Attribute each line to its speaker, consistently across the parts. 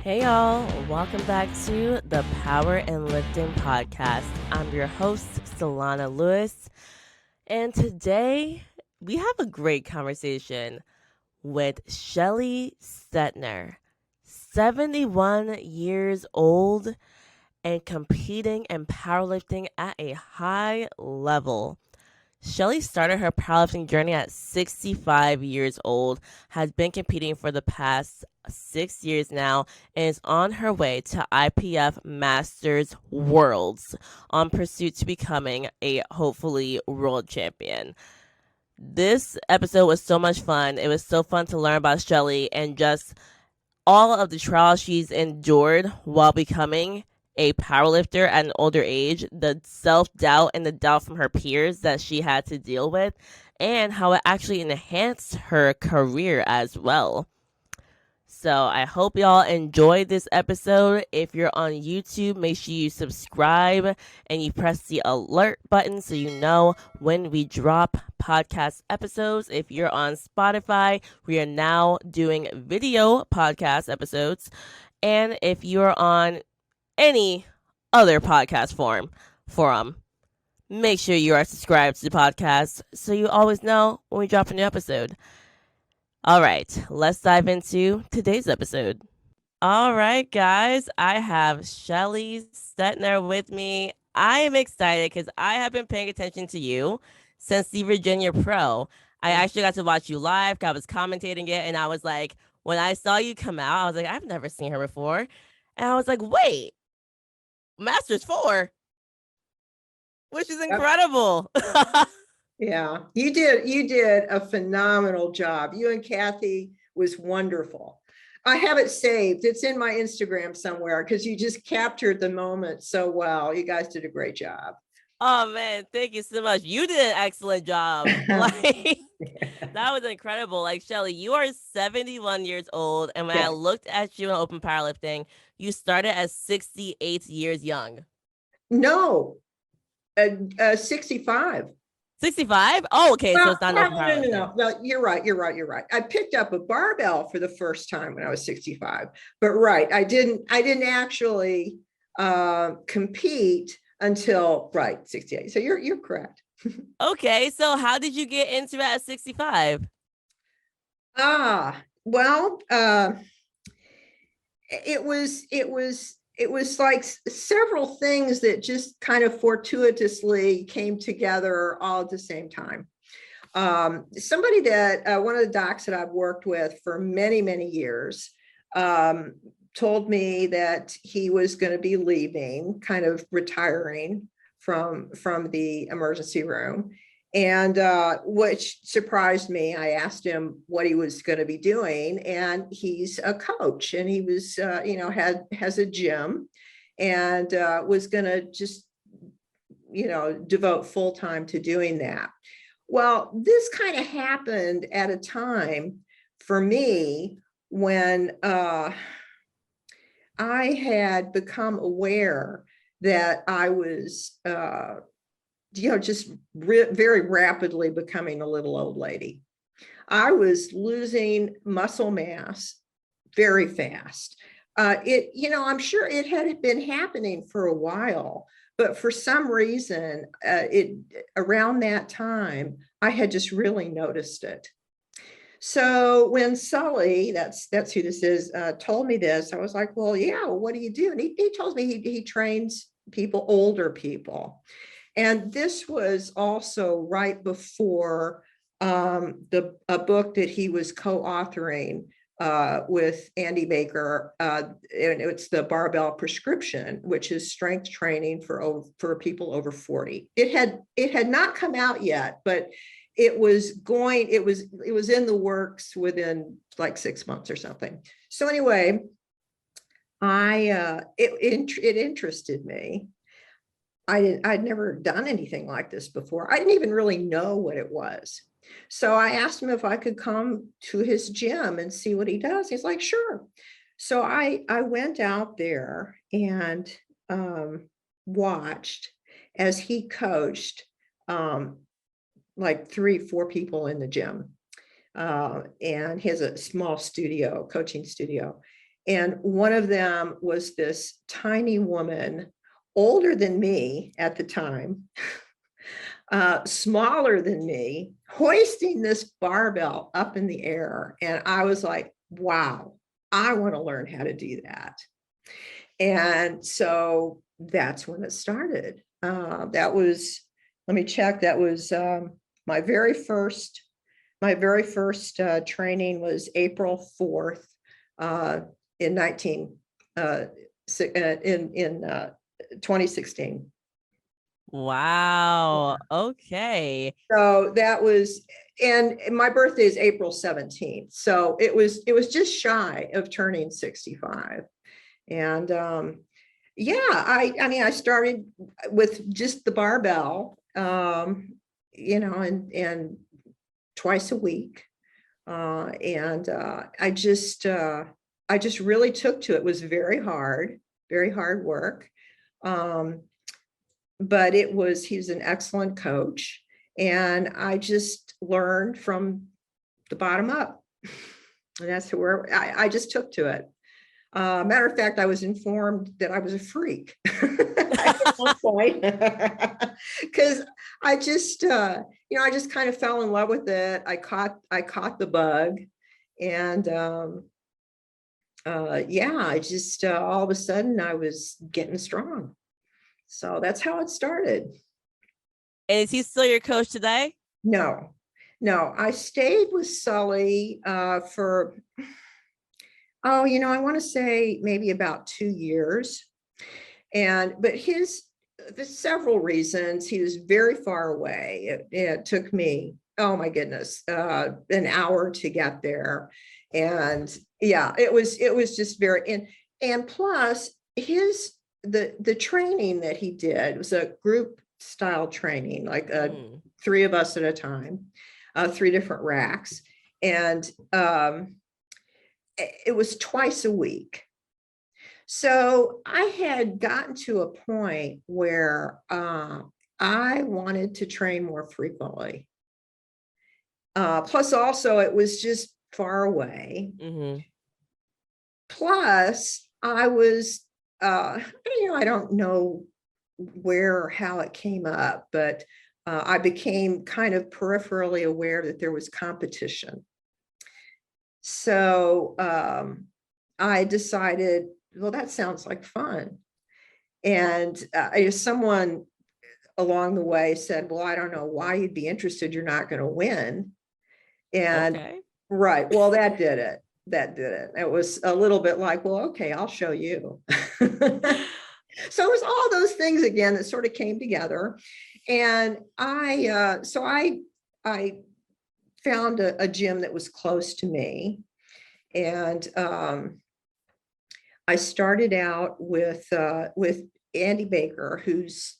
Speaker 1: Hey y'all, welcome back to the Power and Lifting Podcast. I'm your host, Solana Lewis, and today we have a great conversation with Shelly Stettner, 71 years old and competing in powerlifting at a high level. Shelly started her powerlifting journey at 65 years old, has been competing for the past 6 years now, and is on her way to IPF Masters Worlds on pursuit to becoming a hopefully world champion. This episode was so much fun. It was so fun to learn about Shelly and just all of the trials she's endured while becoming a powerlifter at an older age, the self-doubt and the doubt from her peers that she had to deal with, and how it actually enhanced her career as well. So I hope y'all enjoyed this episode. If you're on YouTube, make sure you subscribe and you press the alert button so you know when we drop podcast episodes. If you're on Spotify, we are now doing video podcast episodes. And if you're on any other podcast forum, make sure you are subscribed to the podcast so you always know when we drop a new episode. All right, let's dive into today's episode. All right, guys, I have Shelly Stettner with me. I am excited because I have been paying attention to you since the Virginia Pro. I actually got to watch you live. I was commentating it, and I was like, when I saw you come out, I was like, I've never seen her before. And I was like, wait, Masters 4, which is incredible.
Speaker 2: Yeah, you did a phenomenal job. You and Kathy was wonderful. I have it saved. It's in my Instagram somewhere because you just captured the moment so well. You guys did a great job.
Speaker 1: Oh man, thank you so much. You did an excellent job. Like that was incredible. Like Shelly, you are 71 years old, and when I looked at you in open powerlifting, you started at 68 years young.
Speaker 2: No, 65.
Speaker 1: 65? Oh, okay. So it's not open powerlifting.
Speaker 2: No, you're right. I picked up a barbell for the first time when I was 65. But right, I didn't actually compete until 68. So you're correct.
Speaker 1: Okay, so how did you get into it at 65?
Speaker 2: Well, it was like several things that just kind of fortuitously came together all at the same time. Somebody that one of the docs that I've worked with for many years told me that he was going to be leaving, kind of retiring from the emergency room. And which surprised me. I asked him what he was going to be doing, and he's a coach, and he was, has a gym, and was going to just, devote full time to doing that. Well, this kind of happened at a time for me when I had become aware that I was just very rapidly becoming a little old lady. I was losing muscle mass very fast. I'm sure it had been happening for a while, but for some reason, around that time, I had just really noticed it. So when Sully, that's who this is, told me this, I was like, well, yeah, what do you do? And he told me he trains people, older people. And this was also right before a book that he was co-authoring with Andy Baker, and it's the Barbell Prescription, which is strength training for people over 40. It had not come out yet, but it was in the works within like 6 months or something. So anyway, it interested me. I'd never done anything like this before. I didn't even really know what it was. So I asked him if I could come to his gym and see what he does. He's like, sure. So I went out there and watched as he coached like 3-4 people in the gym. And he has a small studio, coaching studio. And one of them was this tiny woman, older than me at the time, smaller than me, hoisting this barbell up in the air. And I was like, wow, I want to learn how to do that. And so that's when it started. That was, let me check, that was my very first training was April 4th in 2016.
Speaker 1: Wow. Okay.
Speaker 2: So that was, and my birthday is April 17th. So it was just shy of turning 65. And yeah, I mean, I started with just the barbell, and twice a week. I just really took to it. It was very hard work. But he's an excellent coach. And I just learned from the bottom up. And that's where I just took to it. Matter of fact, I was informed that I was a freak at one point because I just kind of fell in love with it. I caught the bug, and I just all of a sudden I was getting strong. So that's how it started.
Speaker 1: And is he still your coach today?
Speaker 2: No, I stayed with Sully for, I want to say maybe about 2 years. But there's several reasons. He was very far away. It took me, oh my goodness, an hour to get there. And yeah, it was just very, and plus the training that he did was a group style training, like 3 of us at a time, 3 different racks. And it was twice a week. So I had gotten to a point where I wanted to train more frequently. Plus also it was just far away.
Speaker 1: Mm-hmm.
Speaker 2: Plus I was, I don't know where or how it came up, but I became kind of peripherally aware that there was competition. So I decided, well, that sounds like fun. And someone along the way said, well, I don't know why you'd be interested. You're not going to win. And
Speaker 1: okay.
Speaker 2: Right. Well, that did it. It was a little bit like, well, okay, I'll show you. So it was all those things again that sort of came together. And I found a gym that was close to me. And I started out with Andy Baker,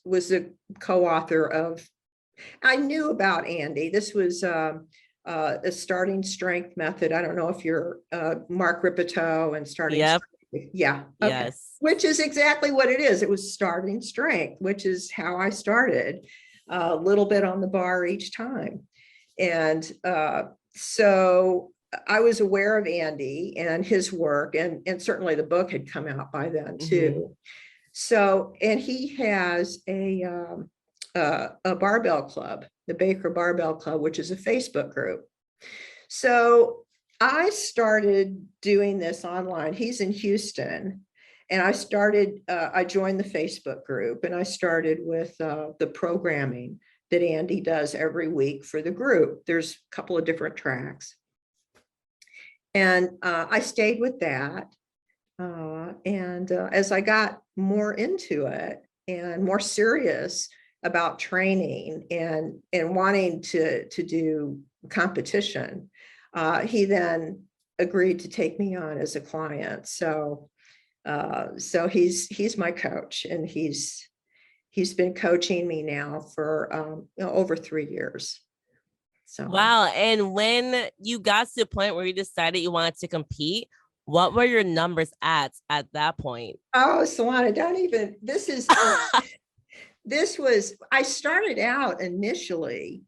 Speaker 2: was a co-author of, I knew about Andy. This was a starting strength method. I don't know if you're Mark Ripito and starting
Speaker 1: Yep.
Speaker 2: strength. Yeah. Okay.
Speaker 1: Yes.
Speaker 2: Which is exactly what it is. It was starting strength, which is how I started, a little bit on the bar each time. And so I was aware of Andy and his work, and certainly the book had come out by then too. Mm-hmm. So, and he has a barbell club, the Baker Barbell Club, which is a Facebook group. So I started doing this online. He's in Houston. And I joined the Facebook group, and I started with the programming that Andy does every week for the group. There's a couple of different tracks. And I stayed with that. As I got more into it and more serious about training and wanting to do competition, he then agreed to take me on as a client. So he's my coach, and he's been coaching me now for over 3 years. So
Speaker 1: wow. And when you got to the point where you decided you wanted to compete, what were your numbers at that point?
Speaker 2: Oh, Solana, don't even, I started out initially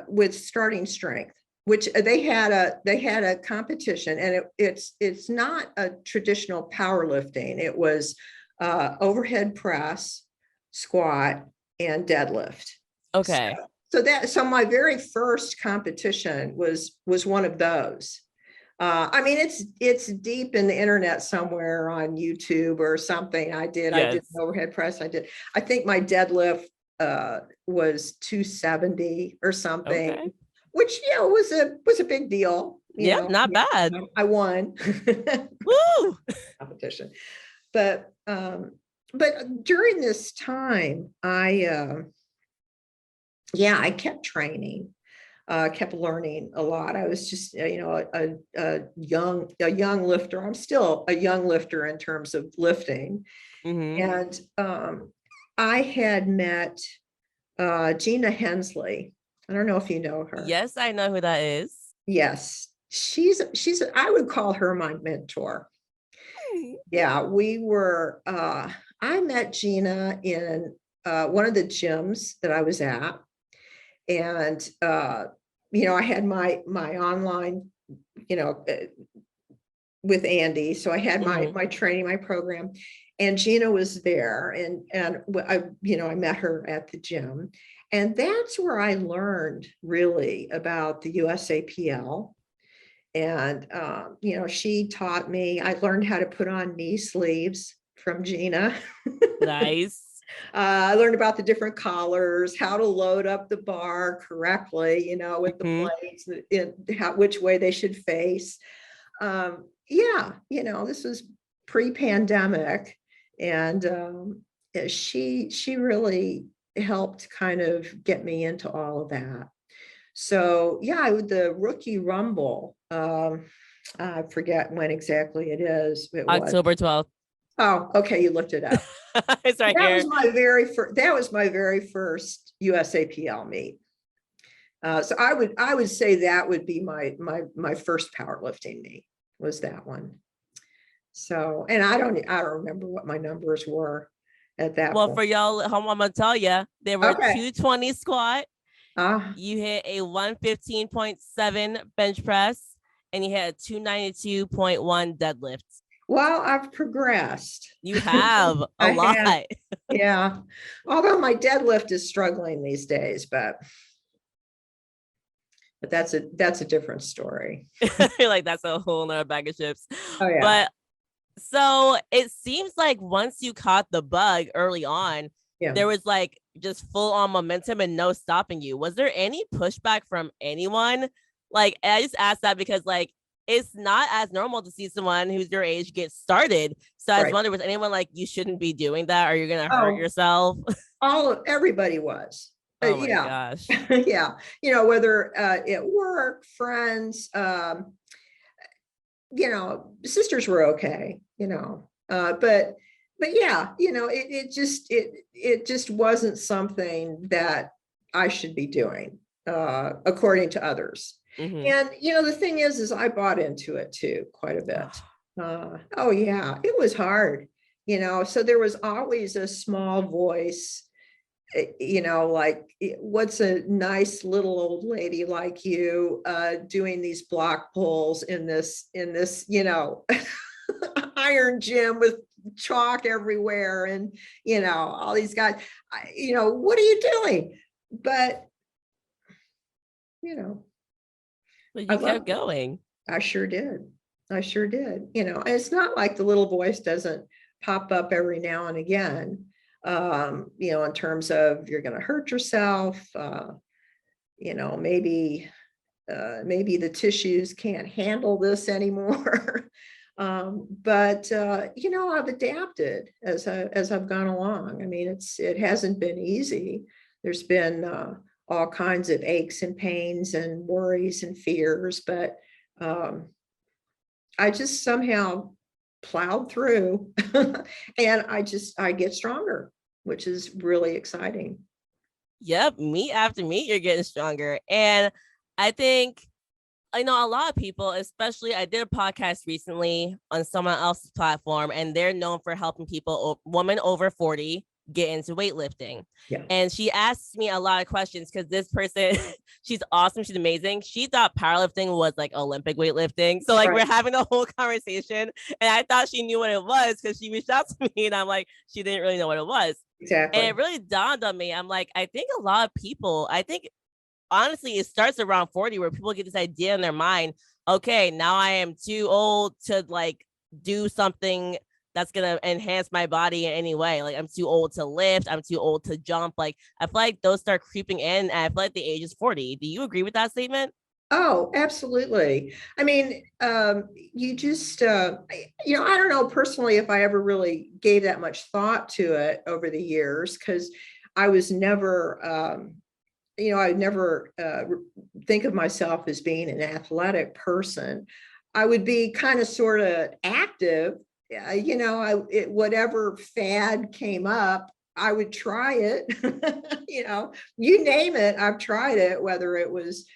Speaker 2: with starting strength. which they had a competition, and it's not a traditional powerlifting. It was overhead press, squat, and deadlift.
Speaker 1: Okay.
Speaker 2: So my very first competition was one of those. I mean, it's deep in the internet somewhere on YouTube or something. I did
Speaker 1: Yes.
Speaker 2: an overhead press. I think my deadlift was 270 or something.
Speaker 1: Okay.
Speaker 2: Which, was a big deal.
Speaker 1: Yeah, not bad.
Speaker 2: I won.
Speaker 1: Woo!
Speaker 2: Competition. But during this time, I kept training, kept learning a lot. I was just, a young lifter. I'm still a young lifter in terms of lifting. And I had met Gina Hensley. I don't know if you know her.
Speaker 1: Yes, I know who that is.
Speaker 2: Yes, she's I would call her my mentor. Yeah, we were I met Gina in one of the gyms that I was at, and I had my online, with Andy, so I had my training, my program, and Gina was there, and I met her at the gym. And that's where I learned really about the USAPL. And, she taught me, I learned how to put on knee sleeves from Gina.
Speaker 1: Nice.
Speaker 2: I learned about the different collars, how to load up the bar correctly, with the plates, which way they should face. This was pre-pandemic. And she really helped kind of get me into all of that. So the Rookie Rumble, I forget when exactly it is. It was
Speaker 1: October 12th.
Speaker 2: Oh, okay, you looked it up.
Speaker 1: It's right
Speaker 2: That
Speaker 1: here.
Speaker 2: was my very first USAPL meet. So I would say that would be my first powerlifting meet, was that one. So, and I don't remember what my numbers were at that point.
Speaker 1: Well, for y'all at home, I'm gonna tell you, there were 220 squat. You hit a 115.7 bench press, and you had a 292.1 deadlift.
Speaker 2: Well, I've progressed.
Speaker 1: You have a lot.
Speaker 2: Have. Yeah. Although my deadlift is struggling these days, but that's a different story.
Speaker 1: Like, that's a whole nother bag of chips.
Speaker 2: Oh yeah.
Speaker 1: But so it seems like once you caught the bug early on, there was like just full on momentum and no stopping you. Was there any pushback from anyone? Like, I just asked that because like it's not as normal to see someone who's your age get started. So I was wondering, was anyone like, you shouldn't be doing that, or you're gonna hurt yourself?
Speaker 2: Everybody was.
Speaker 1: Oh my gosh.
Speaker 2: Yeah. Whether at work, friends, sisters were okay, but yeah, it just wasn't something that I should be doing, according to others. And, the thing is I bought into it too, quite a bit. Oh yeah, it was hard, so there was always a small voice, like, what's a nice little old lady like you doing these block pulls in this iron gym with chalk everywhere, and all these guys, what are you doing? But
Speaker 1: you kept going.
Speaker 2: I sure did. And it's not like the little voice doesn't pop up every now and again, in terms of, you're going to hurt yourself, maybe the tissues can't handle this anymore. But I've adapted as I've gone along. I mean, it hasn't been easy. There's been all kinds of aches and pains and worries and fears, but I just somehow plowed through and I get stronger, which is really exciting.
Speaker 1: Yep, meet after meet, you're getting stronger. And I think, a lot of people, especially, I did a podcast recently on someone else's platform, and they're known for helping people, women over 40, get into weightlifting.
Speaker 2: Yeah.
Speaker 1: And she asked me a lot of questions because this person, she's awesome. She's amazing. She thought powerlifting was like Olympic weightlifting. So like we're having a whole conversation and I thought she knew what it was because she reached out to me and I'm like, she didn't really know what it was.
Speaker 2: Exactly.
Speaker 1: And it really dawned on me. I'm like, I think a lot of people, I think honestly, it starts around 40 where people get this idea in their mind. Okay, now I am too old to like do something that's going to enhance my body in any way. Like I'm too old to lift. I'm too old to jump. Like I feel like those start creeping in. And I feel like the age is 40. Do you agree with that statement?
Speaker 2: Oh, absolutely. I mean, you just, I don't know personally if I ever really gave that much thought to it over the years, because I was never, I never think of myself as being an athletic person. I would be kind of sort of active, whatever fad came up, I would try it. You name it, I've tried it, whether it was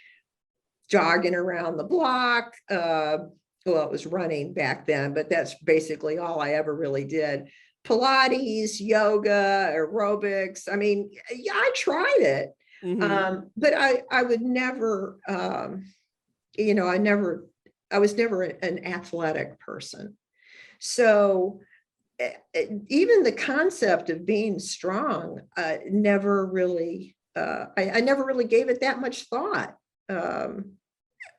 Speaker 2: jogging around the block. Well, it was running back then, but that's basically all I ever really did. Pilates, yoga, aerobics. I mean, yeah, I tried it. But I would never, I was never an athletic person. So even the concept of being strong, never really, I never really gave it that much thought.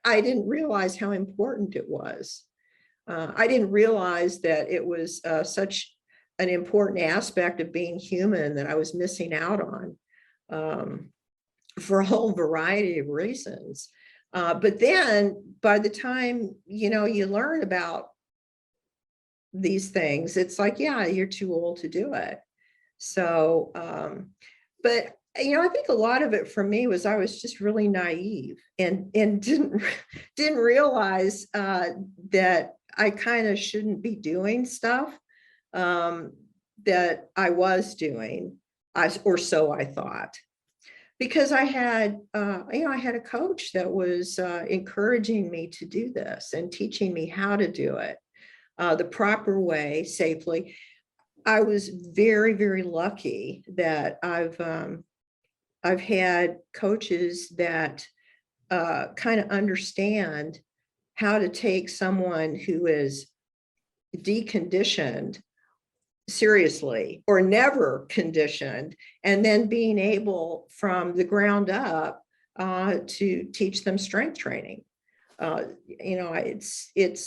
Speaker 2: I didn't realize how important it was. I didn't realize that it was such an important aspect of being human that I was missing out on, for a whole variety of reasons. But then by the time, you learn about these things, it's like, yeah, you're too old to do it. So, but I think a lot of it for me was I was just really naive and didn't realize that I kind of shouldn't be doing stuff that I was doing, or so I thought, because I had I had a coach that was encouraging me to do this and teaching me how to do it the proper way, safely. I was very, very lucky that I've had coaches that kind of understand how to take someone who is deconditioned seriously or never conditioned, and then being able from the ground up to teach them strength training. It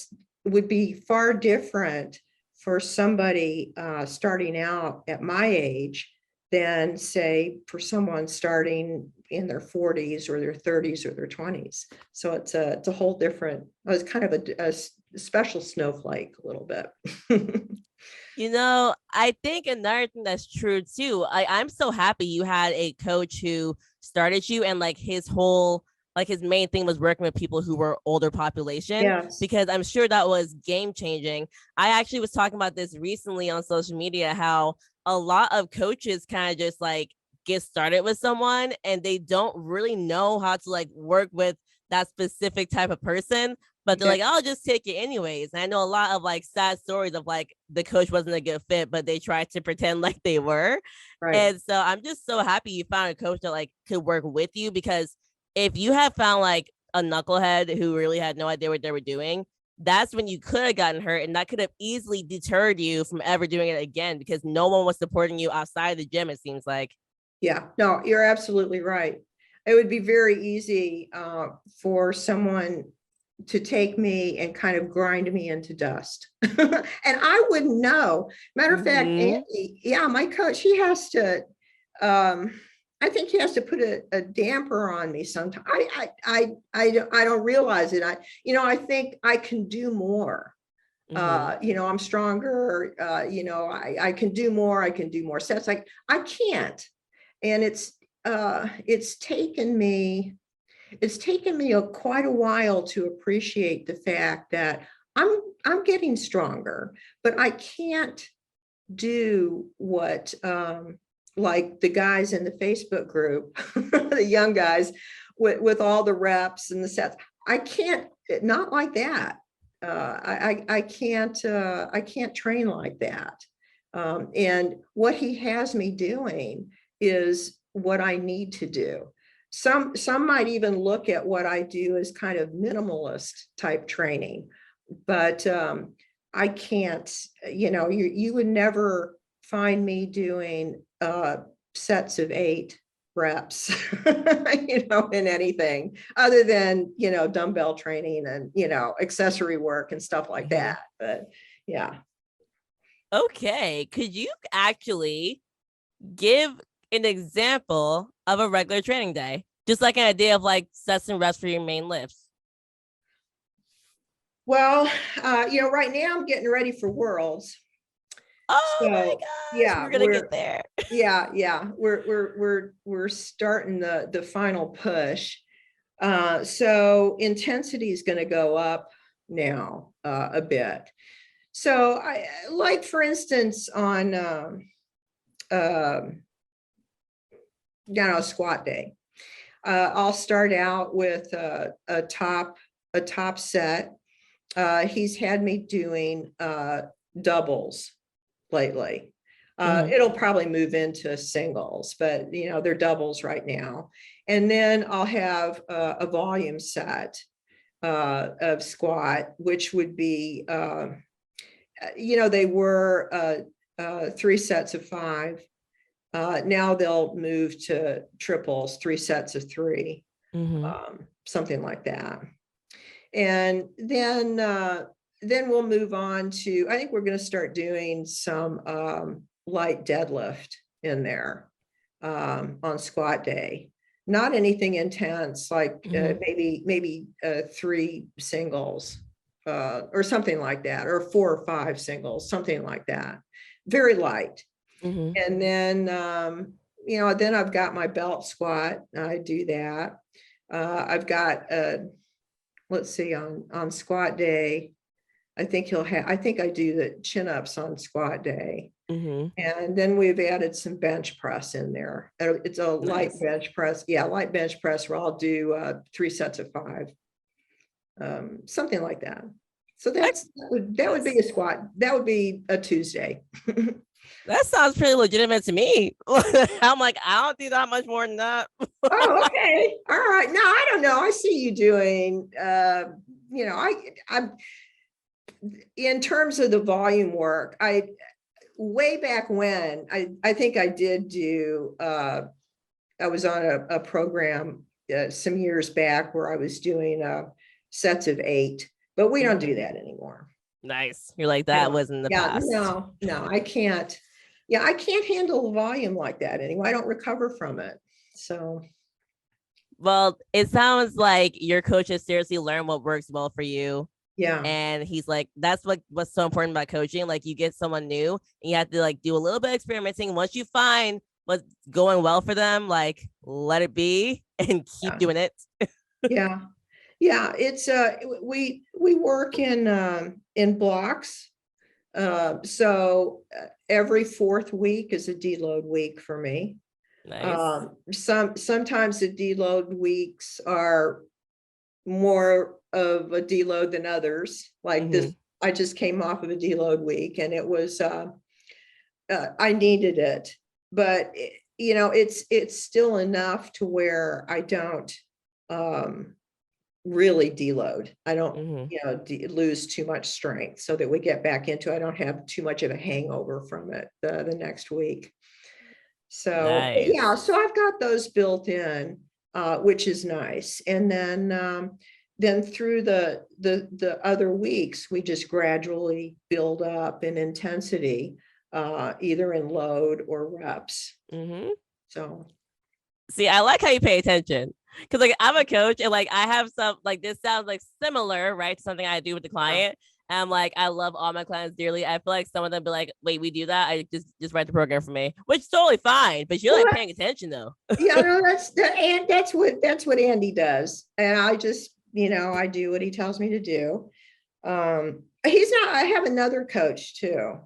Speaker 2: would be far different for somebody starting out at my age than, say, for someone starting in their 40s or their 30s or their 20s. So it's a whole different, it's kind of a special snowflake a little bit.
Speaker 1: I think another thing that's true too, I'm so happy you had a coach who started you and like his whole, like his main thing was working with people who were older population,
Speaker 2: Yes.
Speaker 1: because I'm sure that was game changing. I actually was talking about this recently on social media, how a lot of coaches kind of just like get started with someone and they don't really know how to like work with that specific type of person, but they're like, I'll just take it anyways. And I know a lot of like sad stories of like the coach wasn't a good fit, but they tried to pretend like they were.
Speaker 2: Right.
Speaker 1: And so I'm just so happy you found a coach that like could work with you, because if you had found like a knucklehead who really had no idea what they were doing, that's when you could have gotten hurt, and that could have easily deterred you from ever doing it again, because no one was supporting you outside the gym, it seems like.
Speaker 2: Yeah, no, you're absolutely right. It would be very easy for someone to take me and kind of grind me into dust. And I wouldn't know. Matter of fact, Andy, yeah, my coach, he has to, I think he has to put a damper on me sometimes. I don't realize it. I think I can do more. I'm stronger. I can do more. I can do more sets. Like I can't. And it's taken me quite a while to appreciate the fact that I'm getting stronger, but I can't do what like the guys in the Facebook group, the young guys with all the reps and the sets. I can't, not like that. I can't train like that. And what he has me doing is what I need to do. Some might even look at what I do as kind of minimalist type training, but I can't, you would never find me doing sets of 8 reps, in anything other than, dumbbell training and, accessory work and stuff like that. But yeah.
Speaker 1: Okay. Could you actually give an example of a regular training day? Just like an idea of like sets and reps for your main lifts.
Speaker 2: Well, right now I'm getting ready for Worlds.
Speaker 1: Oh my
Speaker 2: So
Speaker 1: gosh,
Speaker 2: yeah,
Speaker 1: we're gonna get there.
Speaker 2: we're starting the final push. So intensity is going to go up now a bit. So I like, for instance, on squat day, I'll start out with a top set. He's had me doing doubles lately. It'll probably move into singles, but they're doubles right now. And then I'll have a volume set of squat, which would be, they were 3 sets of 5. Now they'll move to triples, 3 sets of 3, something like that. And then we'll move on to, I think we're going to start doing some light deadlift in there on squat day. Not anything intense, like maybe 3 singles or something like that, or 4 or 5 singles, something like that. Very light. And then, then I've got my belt squat. I do that. I've got, let's see, on squat day, I think I do the chin ups on squat day. And then we've added some bench press in there. It's a light bench press. Yeah, light bench press where I'll do 3 sets of 5, something like that. So that would be a squat. That would be a Tuesday.
Speaker 1: That sounds pretty legitimate to me. I'm like, I don't do that much more than that.
Speaker 2: Oh, okay. All right. No, I don't know. I see you doing, I'm in terms of the volume work, way back when, I think I did do, I was on a program some years back where I was doing sets of 8, but we don't do that anymore.
Speaker 1: Nice. You're like, that was in the past.
Speaker 2: No, I can't. Yeah, I can't handle volume like that anymore. I don't recover from it. So.
Speaker 1: Well, it sounds like your coach has seriously learned what works well for you.
Speaker 2: Yeah.
Speaker 1: And he's like, that's what's so important about coaching. Like, you get someone new and you have to like do a little bit of experimenting. Once you find what's going well for them, like, let it be and keep doing it.
Speaker 2: Yeah. It's we work in blocks. So every 4th week is a deload week for me.
Speaker 1: Nice.
Speaker 2: Sometimes the deload weeks are more of a deload than others. Like this, I just came off of a deload week, and it was I needed it, but it's still enough to where I don't really deload. I don't lose too much strength, so that we get back into, I don't have too much of a hangover from it the next week. So yeah, so I've got those built in, which is nice. And then through the other weeks, we just gradually build up in intensity, either in load or reps. So
Speaker 1: see, I like how you pay attention, because like I'm a coach and like I have some, like, this sounds like similar, right, to something I do with the client. And I'm like, I love all my clients dearly. I feel like some of them be like, wait, we do that? I just write the program for me, which is totally fine. But you're like paying attention though.
Speaker 2: Yeah, no, that's what Andy does. And I just, I do what he tells me to do. I have another coach too.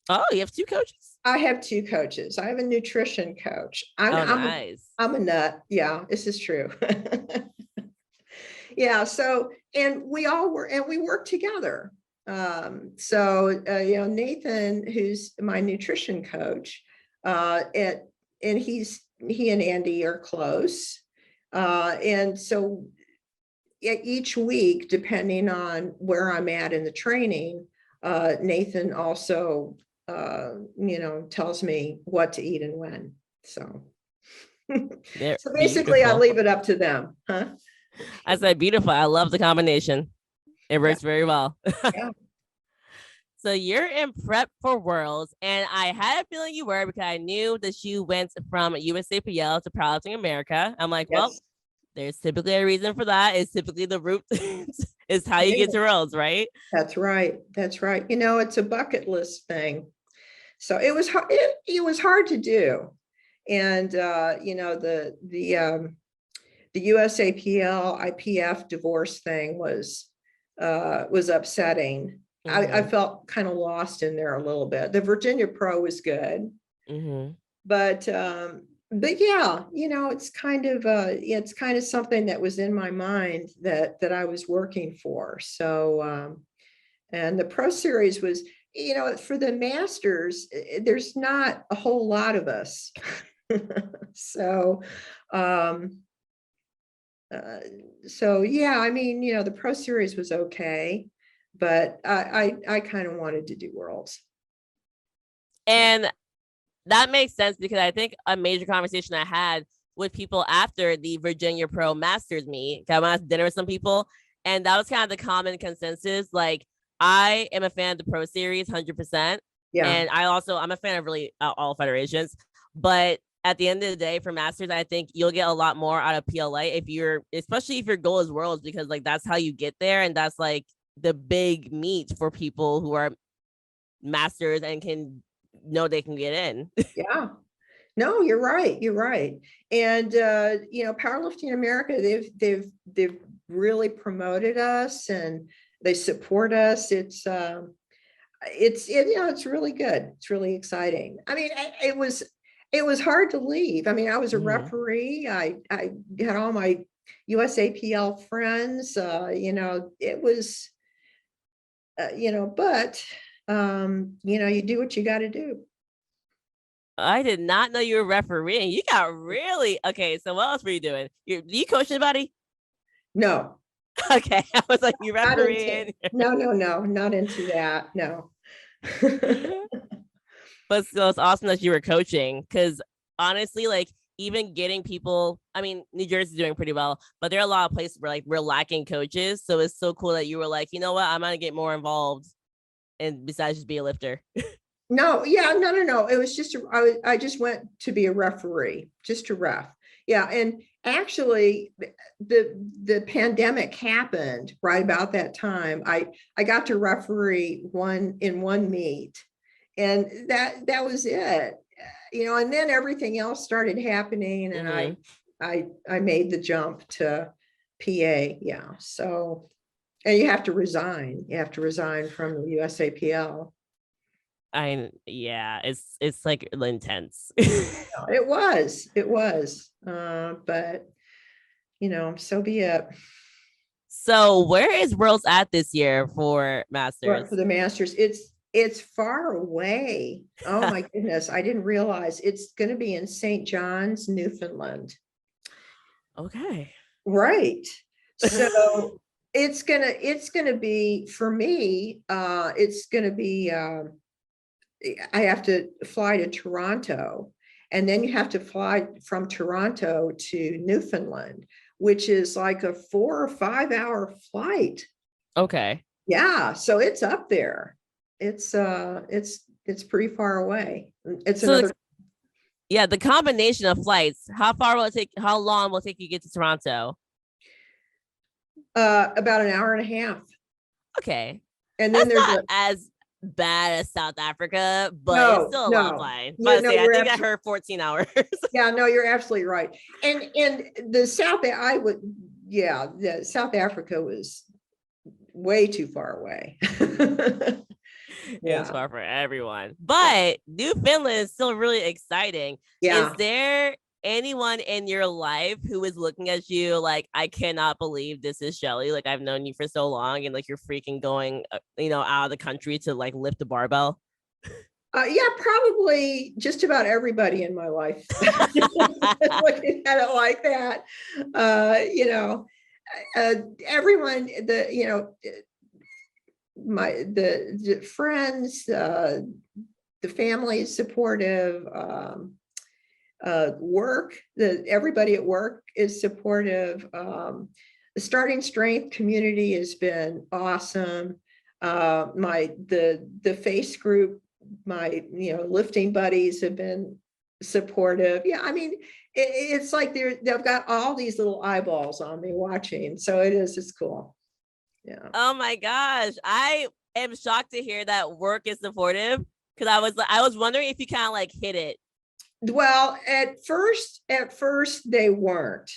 Speaker 1: Oh, you have 2 coaches?
Speaker 2: I have 2 coaches. I have a nutrition coach.
Speaker 1: Nice.
Speaker 2: I'm a nut. Yeah, this is true. Yeah. So, and we work together. Nathan, who's my nutrition coach, and he and Andy are close. And so each week, depending on where I'm at in the training, Nathan also, tells me what to eat and when. So, so basically, I leave it up to them. Huh?
Speaker 1: I said beautiful. I love the combination. It works very well.
Speaker 2: Yeah.
Speaker 1: So you're in prep for Worlds, and I had a feeling you were because I knew that you went from USAPL to Powerlifting America. I'm like, well, there's typically a reason for that. It's typically the route is how you get to Worlds, right?
Speaker 2: That's right. That's right. It's a bucket list thing. So it was hard. It was hard to do, and the USAPL IPF divorce thing was upsetting. I felt kind of lost in there a little bit. The Virginia Pro was good, but yeah, it's kind of something that was in my mind that I was working for. So and the Pro Series was, for the Masters, there's not a whole lot of us. So yeah, I mean, the Pro Series was okay, but I kind of wanted to do Worlds.
Speaker 1: And that makes sense because I think a major conversation I had with people after the Virginia Pro Masters meet, I went out to dinner with some people, and that was kind of the common consensus. Like, I am a fan of the Pro Series 100%. Yeah. And I'm a fan of really all federations, but at the end of the day, for Masters, I think you'll get a lot more out of PLA especially if your goal is Worlds, because like that's how you get there, and that's like the big meet for people who are Masters and can know they can get in.
Speaker 2: Yeah. No, you're right. You're right. And Powerlifting America, they've really promoted us and they support us. It's really good. It's really exciting. I mean, it was hard to leave. I mean, I was a referee. I had all my USAPL friends. It was, but you do what you got to do.
Speaker 1: I did not know you were refereeing. You got really okay. So what else were you doing? You coaching anybody?
Speaker 2: No.
Speaker 1: Okay, I was like, you refereeing?
Speaker 2: No, not into that. No.
Speaker 1: But still, it's awesome that you were coaching, because honestly, like, even getting people, I mean, New Jersey's doing pretty well, but there are a lot of places where like we're lacking coaches. So it's so cool that you were like, you know what, I'm gonna get more involved, and besides just be a lifter.
Speaker 2: No. It was just I just went to be a referee, just to ref. Yeah, and actually, the pandemic happened right about that time. I got to referee one meet, and that was it. And then everything else started happening, and I made the jump to PA. Yeah, so, and you have to resign. You have to resign from the USAPL.
Speaker 1: It's like intense.
Speaker 2: It was, but so be it.
Speaker 1: So where is Worlds at this year for Masters?
Speaker 2: For the Masters, it's far away. Oh my goodness, I didn't realize it's going to be in St. John's, Newfoundland.
Speaker 1: Okay,
Speaker 2: right. So it's gonna be, for me, it's gonna be. I have to fly to Toronto, and then you have to fly from Toronto to Newfoundland, which is like a 4 or 5 hour flight.
Speaker 1: Okay.
Speaker 2: Yeah, so it's up there. It's pretty far away. It's so another.
Speaker 1: The combination of flights. How long will it take you to get to Toronto?
Speaker 2: About an hour and a half.
Speaker 1: Okay.
Speaker 2: And then there's
Speaker 1: not as bad as South Africa, but it's still a long flight. I think I heard 14 hours.
Speaker 2: Yeah, no, you're absolutely right. And the South Africa was way too far away.
Speaker 1: It's far for everyone, but Newfoundland is still really exciting. Yeah. anyone in your life who is looking at you like, I cannot believe this is Shelly. Like, I've known you for so long, and like you're freaking going, out of the country to like lift a barbell?
Speaker 2: Yeah, probably just about everybody in my life looking at it like that. Everyone, the friends, the family is supportive. Work, everybody at work is supportive. The Starting Strength community has been awesome. The face group, my lifting buddies have been supportive. Yeah, I mean, it's like they've got all these little eyeballs on me watching, so it's cool. Yeah.
Speaker 1: Oh my gosh, I am shocked to hear that work is supportive, because I was wondering if you kind of like hit it.
Speaker 2: Well, at first they weren't.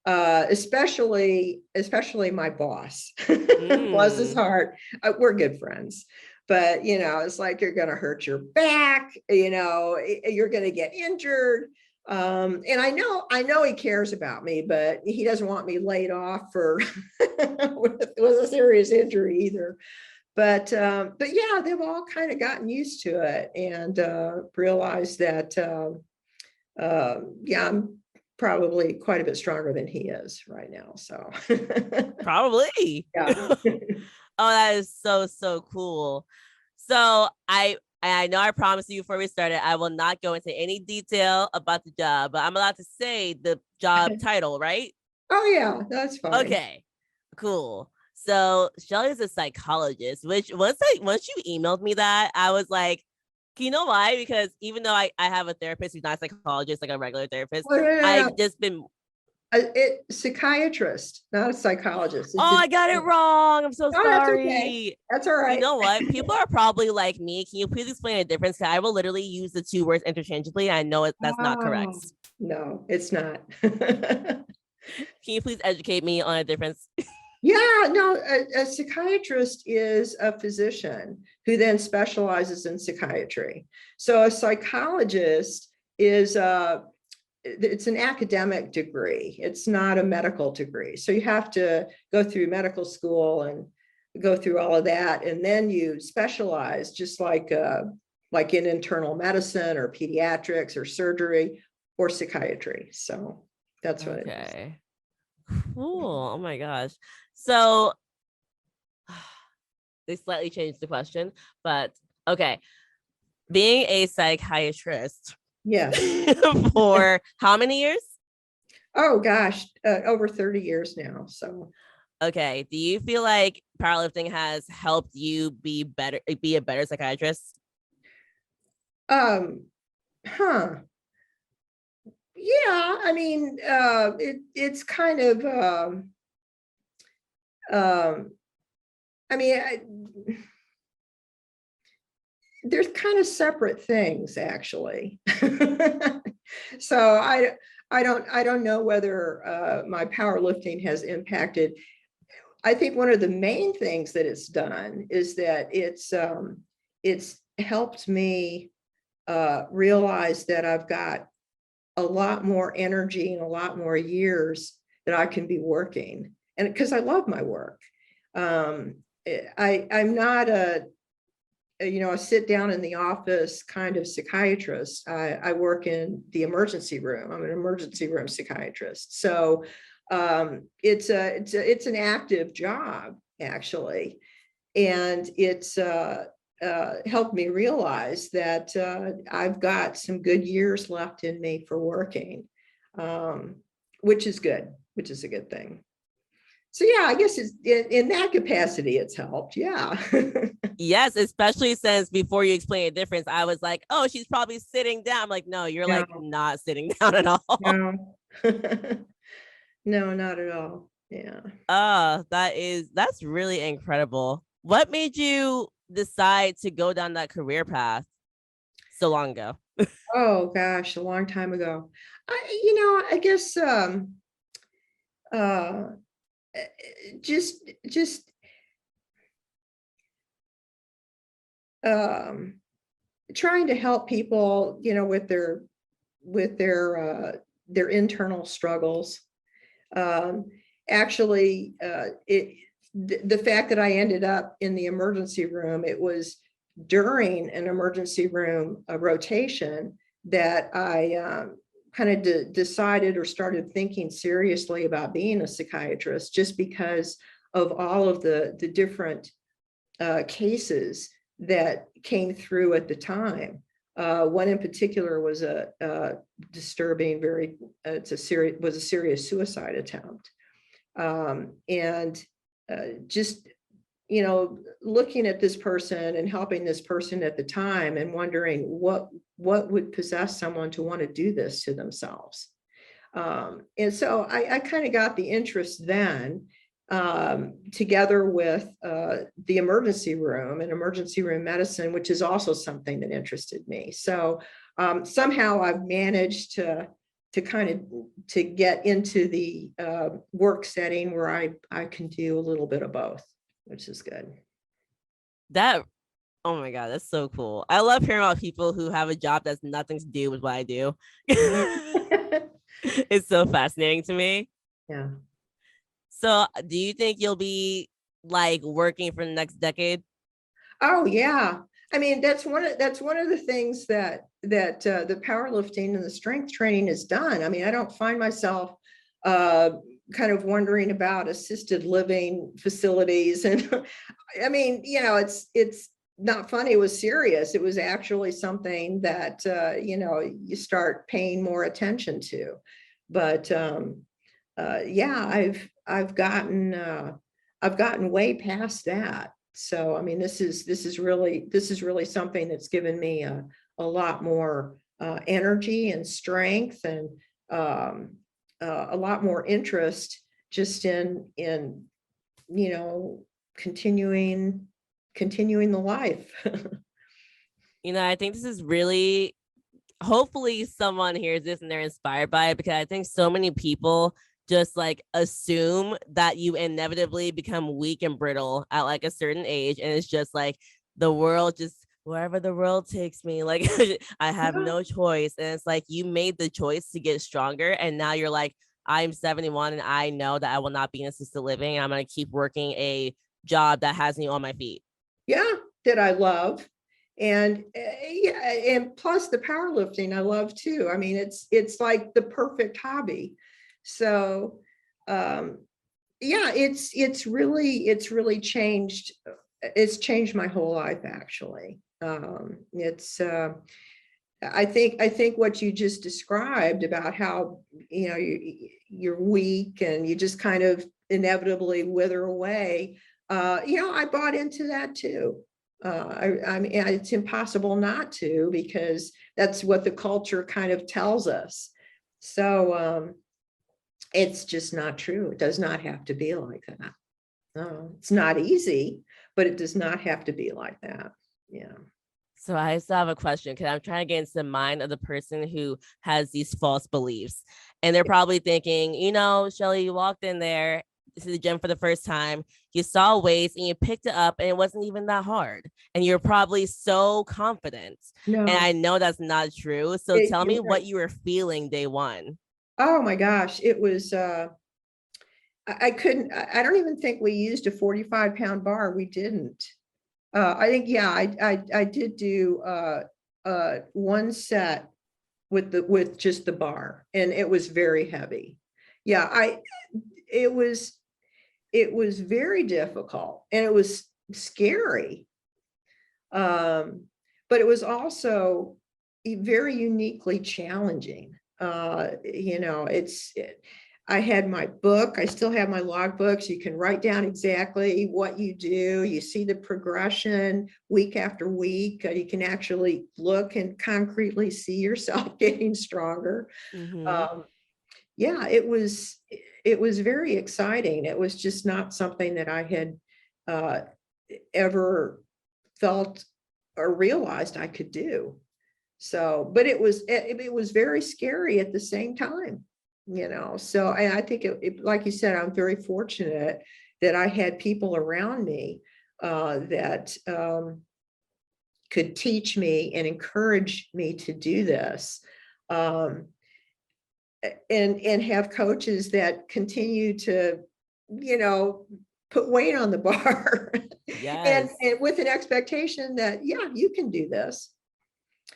Speaker 2: Especially my boss. Bless his heart. We're good friends, but it's like, you're going to hurt your back, you're going to get injured. And I know he cares about me, but he doesn't want me laid off for with a serious injury either. But yeah, they've all kind of gotten used to it and realized that yeah, I'm probably quite a bit stronger than he is right now. So
Speaker 1: Probably.
Speaker 2: yeah.
Speaker 1: Oh, that is so cool. So I know I promised you before we started, I will not go into any detail about the job, but I'm allowed to say the job title, right?
Speaker 2: Oh yeah, that's fine.
Speaker 1: Okay, cool. So Shelly is a psychologist, which once you emailed me that, I was like, you know why? Because even though I have a therapist who's not a psychologist, like a regular therapist,
Speaker 2: Well, no.
Speaker 1: I've just been
Speaker 2: Psychiatrist, not a psychologist.
Speaker 1: Oh, I got it wrong. I'm so sorry.
Speaker 2: That's okay. That's all right.
Speaker 1: You know what? People are probably like me. Can you please explain the difference? I will literally use the two words interchangeably. I know that's not correct.
Speaker 2: No, it's not.
Speaker 1: Can you please educate me on a difference?
Speaker 2: Yeah, no, a psychiatrist is a physician who then specializes in psychiatry. So a psychologist is it's an academic degree. It's not a medical degree. So you have to go through medical school and go through all of that. And then you specialize, just like in internal medicine or pediatrics or surgery or psychiatry. So that's what it is.
Speaker 1: Cool. Oh my gosh. So they slightly changed the question, but okay. Being a psychiatrist.
Speaker 2: Yeah.
Speaker 1: For how many years?
Speaker 2: Oh gosh, over 30 years now. So
Speaker 1: okay. Do you feel like powerlifting has helped you be a better psychiatrist?
Speaker 2: Yeah, I mean, it's kind of I mean, there's kind of separate things actually. So I don't know whether my powerlifting has impacted. I think one of the main things that it's done is that it's helped me realize that I've got a lot more energy and a lot more years that I can be working, and because I love my work. I'm not a sit down in the office kind of psychiatrist. I work in the emergency room. I'm an emergency room psychiatrist. So it's an active job actually, and it's helped me realize that I've got some good years left in me for working, which is good, which is a good thing. So yeah, I guess it's in that capacity, it's helped. Yeah.
Speaker 1: Yes, especially since before you explain the difference, I was like, oh, she's probably sitting down. I'm like, no, you're like not sitting down at all.
Speaker 2: No. No, not at all. Yeah.
Speaker 1: That's really incredible. What made you decide to go down that career path so long ago?
Speaker 2: Oh gosh, a long time ago. I guess just trying to help people, with their their internal struggles. Actually, the fact that I ended up in the emergency room, it was during an emergency room rotation that I kind of decided or started thinking seriously about being a psychiatrist, just because of all of the different cases that came through at the time. One in particular was a disturbing, was a serious suicide attempt. And just, looking at this person and helping this person at the time and wondering what would possess someone to want to do this to themselves. And so I kind of got the interest then, together with the emergency room and emergency room medicine, which is also something that interested me. So somehow I've managed to get into the work setting where I can do a little bit of both, which is good.
Speaker 1: Oh my God, that's so cool. I love hearing about people who have a job that's nothing to do with what I do. It's so fascinating to me.
Speaker 2: Yeah.
Speaker 1: So do you think you'll be like working for the next decade?
Speaker 2: Oh yeah. I mean, that's one of the things that the powerlifting and the strength training has done. I mean, I don't find myself kind of wondering about assisted living facilities. And I mean, it's not funny, it was serious. It was actually something that you start paying more attention to. But yeah, I've gotten way past that. So I mean, this is really something that's given me a lot more energy and strength, and a lot more interest just in continuing the life.
Speaker 1: I think this is really, hopefully someone hears this and they're inspired by it, because I think so many people just like assume that you inevitably become weak and brittle at like a certain age, and it's just like the world, just wherever the world takes me, like I have no choice. And it's like you made the choice to get stronger, and now you're like, I'm 71 and I know that I will not be in assisted living. I'm going to keep working a job that has me on my feet.
Speaker 2: Yeah, that I love. And yeah, and plus the powerlifting I love too. I mean, it's like the perfect hobby. So yeah, it's really changed. It's changed my whole life, actually. It's I think what you just described about how you're weak and you just kind of inevitably wither away. I bought into that too. I mean, it's impossible not to, because that's what the culture kind of tells us. So it's just not true. It does not have to be like that. No, it's not easy, but it does not have to be like that. Yeah.
Speaker 1: So I still have a question, because I'm trying to get into the mind of the person who has these false beliefs. And they're probably thinking, Shelly, you walked in there to the gym for the first time, you saw weights and you picked it up, and it wasn't even that hard. And you're probably so confident.
Speaker 2: No,
Speaker 1: And I know that's not true. So tell me
Speaker 2: you're right.
Speaker 1: what you were feeling day one.
Speaker 2: Oh my gosh, it was I couldn't, I don't even think we used a 45-pound bar. We didn't. I think, yeah, I did do one set with just the bar, and it was very heavy. Yeah, it was very difficult, and it was scary. But it was also very uniquely challenging. I had my book. I still have my log books. You can write down exactly what you do. You see the progression week after week. You can actually look and concretely see yourself getting stronger.
Speaker 1: Mm-hmm.
Speaker 2: Yeah, it was very exciting. It was just not something that I had ever felt or realized I could do. So, but it was very scary at the same time. So I think like you said, I'm very fortunate that I had people around me that could teach me and encourage me to do this. and have coaches that continue to, put weight on the bar and
Speaker 1: Yes.
Speaker 2: with an expectation that, yeah, you can do this.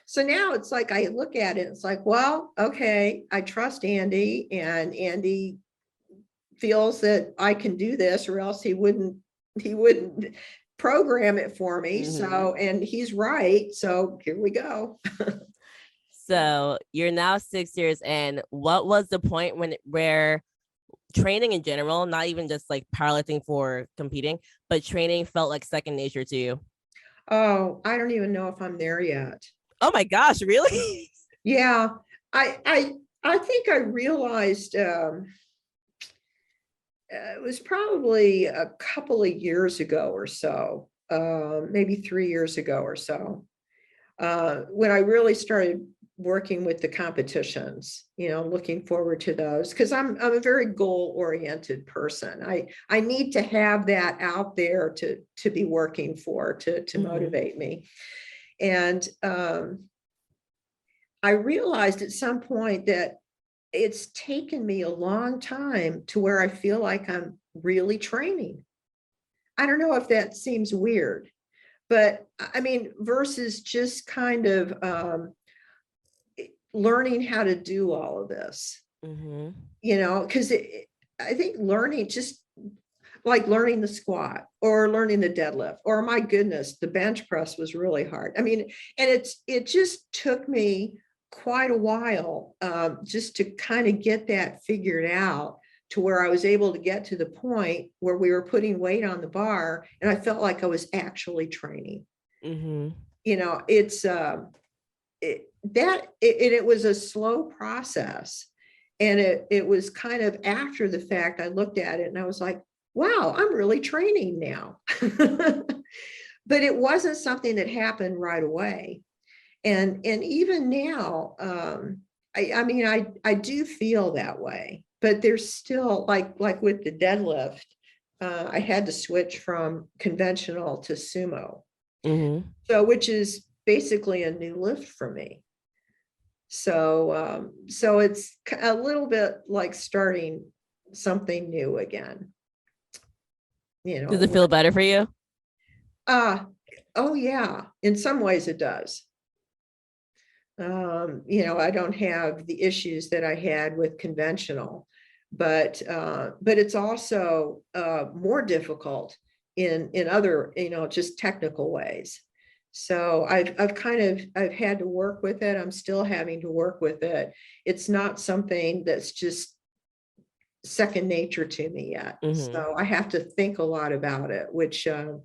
Speaker 2: So now it's like, I look at it, it's like, well, okay, I trust Andy, and Andy feels that I can do this, or else he wouldn't program it for me. So, and he's right. So here we go.
Speaker 1: So you're now 6 years in. What was the point where training in general, not even just like powerlifting for competing, but training felt like second nature to you?
Speaker 2: Oh, I don't even know if I'm there yet.
Speaker 1: Oh my gosh, really?
Speaker 2: Yeah, I think I realized it was probably a couple of years ago or so, maybe 3 years ago or so, when I really started working with the competitions, looking forward to those, because I'm a very goal-oriented person. I need to have that out there to be working for, to motivate me. And I realized at some point that it's taken me a long time to where I feel like I'm really training. I don't know if that seems weird, but I mean, versus just kind of learning how to do all of this, because I think learning, just like learning the squat or learning the deadlift, or my goodness, the bench press was really hard. I mean, and it just took me quite a while just to kind of get that figured out, to where I was able to get to the point where we were putting weight on the bar and I felt like I was actually training. It's it was a slow process. And it was kind of after the fact, I looked at it and I was like, wow, I'm really training now. But it wasn't something that happened right away. And even now, I mean, I do feel that way, but there's still, like with the deadlift, I had to switch from conventional to sumo. So, which is basically a new lift for me. So it's a little bit like starting something new again.
Speaker 1: Does it feel better for you?
Speaker 2: Oh yeah, in some ways it does. I don't have the issues that I had with conventional, but it's also more difficult in other, just technical ways. So I've had to work with it. I'm still having to work with it. It's not something that's just second nature to me yet. So I have to think a lot about it, which I'm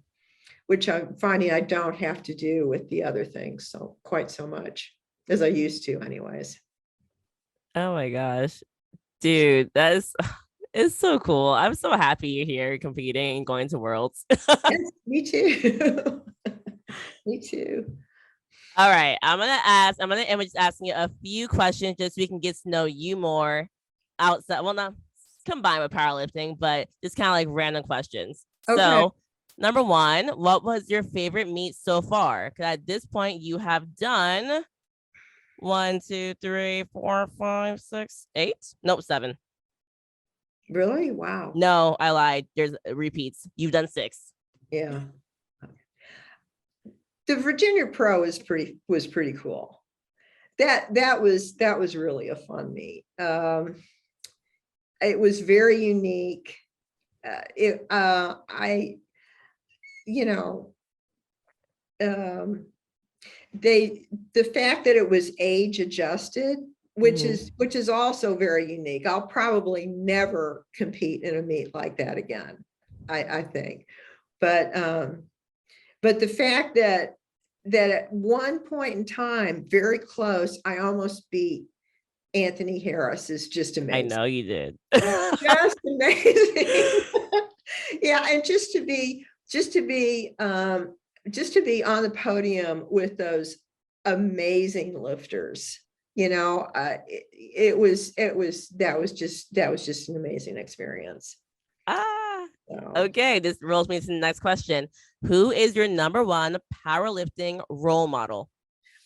Speaker 2: finding I don't have to do with the other things so quite so much as I used to anyways.
Speaker 1: Oh my gosh. Dude, it's so cool. I'm so happy you're here competing and going to worlds.
Speaker 2: Yes, me too. Me too.
Speaker 1: All right. I'm gonna end with just asking you a few questions just so we can get to know you more outside. Well, not combined with powerlifting, but just kind of like random questions.
Speaker 2: Okay.
Speaker 1: So, number one, what was your favorite meet so far? Because at this point, you have done 1, 2, 3, 4, 5, 6, 8. Nope, 7.
Speaker 2: Really? Wow.
Speaker 1: No, I lied. There's repeats. You've done 6.
Speaker 2: Yeah. The Virginia Pro was pretty cool. That was really a fun meet. It was very unique. I you know the fact that it was age adjusted, which is also very unique. I'll probably never compete in a meet like that again, I think. But the fact that at one point in time, very close, I almost beat Anthony Harris is just
Speaker 1: I
Speaker 2: amazing.
Speaker 1: know you did.
Speaker 2: Just amazing. Yeah, and just to be on the podium with those amazing lifters, that was just an amazing experience.
Speaker 1: Ah,
Speaker 2: So,
Speaker 1: okay. This rolls me to the next question. Who is your number one powerlifting role model?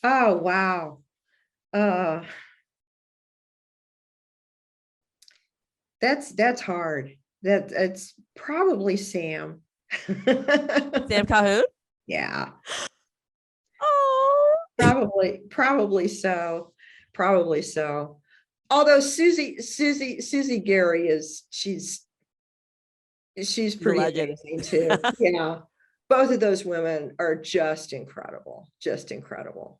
Speaker 2: oh wow. Uh That's hard. That's probably Sam.
Speaker 1: Sam Calhoun?
Speaker 2: Yeah,
Speaker 1: Oh,
Speaker 2: probably so. Probably so. Although Susie Gary she's
Speaker 1: she's a
Speaker 2: pretty
Speaker 1: legend.
Speaker 2: amazing too. Yeah. Both of those women are just incredible. Just incredible.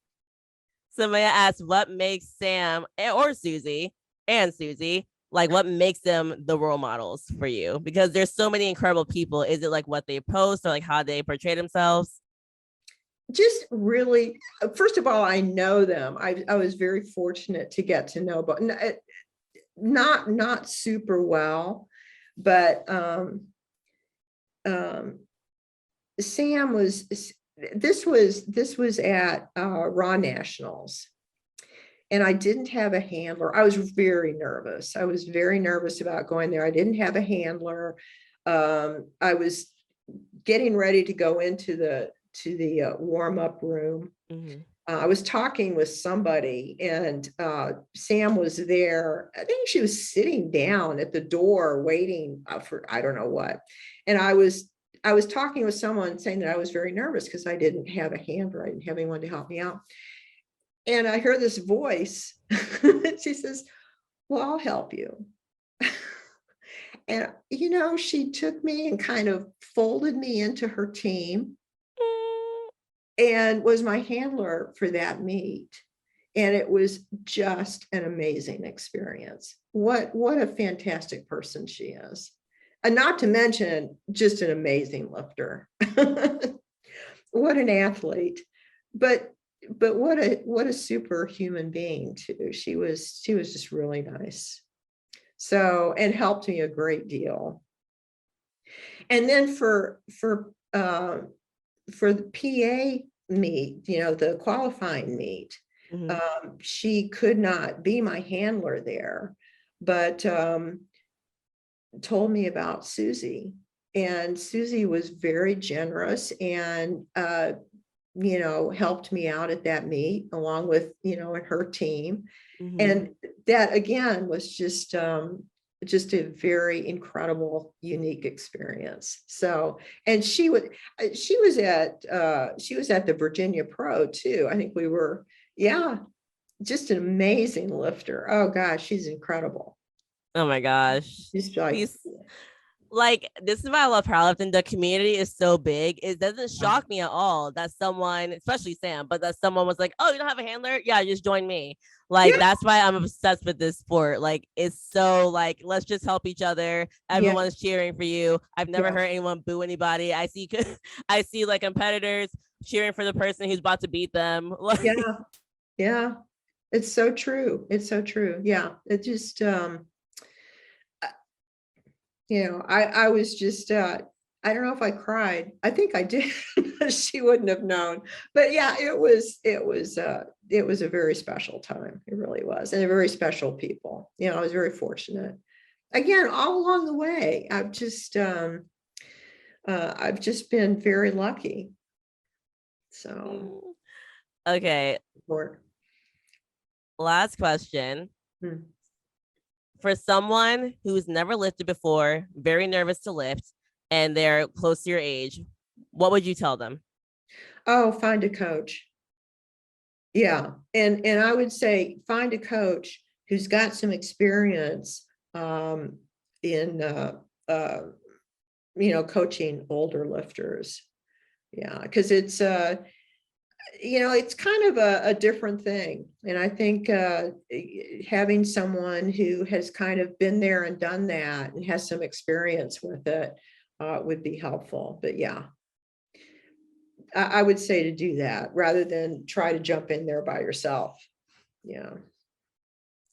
Speaker 1: So Maya asked, what makes Sam or Susie and Susie, like what makes them the role models for you? Because there's so many incredible people. Is it like what they post or like how they portray themselves?
Speaker 2: Just really, first of all, I know them. I was very fortunate to get to know, but not super well, but Sam was this was at Raw Nationals, and I didn't have a handler. I was very nervous. I was very nervous about going there. I didn't have a handler. I was getting ready to go into the warm-up room.
Speaker 1: Mm-hmm.
Speaker 2: I was talking with somebody, and Sam was there. I think she was sitting down at the door waiting for I don't know what. And I was talking with someone saying that I was very nervous because I didn't have a handler. I didn't have anyone to help me out. And I heard this voice. She says, "Well, I'll help you." And she took me and kind of folded me into her team and was my handler for that meet. And it was just an amazing experience. What a fantastic person she is. And not to mention just an amazing lifter. What an athlete. But what a superhuman being too. She was just really nice. So, and helped me a great deal. And then for the PA meet, the qualifying meet,
Speaker 1: Mm-hmm.
Speaker 2: she could not be my handler there, but told me about Susie. And Susie was very generous and helped me out at that meet along with and her team.
Speaker 1: Mm-hmm.
Speaker 2: And that again was just a very incredible, unique experience. So, and she was at the Virginia Pro too. I think we were, yeah, just an amazing lifter. Oh gosh, she's incredible.
Speaker 1: Oh my gosh.
Speaker 2: She's like,
Speaker 1: These like this is why I love powerlifting. The community is so big. It doesn't shock me at all that someone, especially Sam, but that someone was like, "Oh, you don't have a handler? Yeah, just join me." Like
Speaker 2: yeah,
Speaker 1: that's why I'm obsessed with this sport. Like it's so like let's just help each other.
Speaker 2: yeah,
Speaker 1: Everyone's cheering for you. I've never
Speaker 2: yeah,
Speaker 1: heard anyone boo anybody. I see I see like competitors cheering for the person who's about to beat them. Like
Speaker 2: yeah, yeah. It's so true. It's so true. Yeah. It just I was just I don't know if I cried. I think I did. She wouldn't have known. But yeah, it was a very special time. It really was. And a very special people. I was very fortunate. Again, all along the way, I've just been very lucky. So
Speaker 1: okay,
Speaker 2: for
Speaker 1: last question.
Speaker 2: hmm.
Speaker 1: For someone who's never lifted before, very nervous to lift, and they're close to your age, what would you tell them?
Speaker 2: Oh, find a coach. Yeah. And I would say find a coach who's got some experience in coaching older lifters. Yeah, because it's kind of a different thing. And I think having someone who has kind of been there and done that and has some experience with it would be helpful. But yeah, I would say to do that rather than try to jump in there by yourself. Yeah.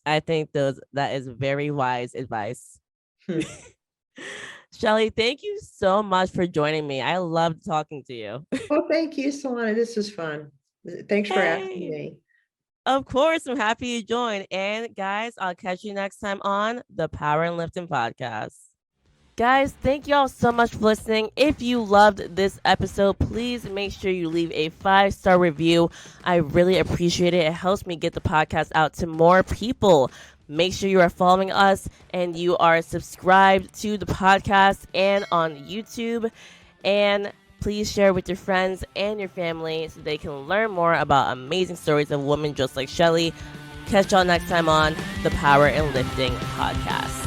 Speaker 1: I think that is very wise advice.
Speaker 2: Hmm.
Speaker 1: Shelly, thank you so much for joining me. I loved talking to you.
Speaker 2: Well, thank you, Solana. This was fun. Thanks for asking
Speaker 1: Hey,
Speaker 2: me.
Speaker 1: of course, I'm happy you joined. And guys, I'll catch you next time on the Power and Lifting Podcast. Guys, thank y'all so much for listening. If you loved this episode, please make sure you leave a 5-star review. I really appreciate it. It helps me get the podcast out to more people. Make sure you are following us and you are subscribed to the podcast and on YouTube. And please share with your friends and your family so they can learn more about amazing stories of women just like Shelly. Catch y'all next time on the Power and Lifting podcast.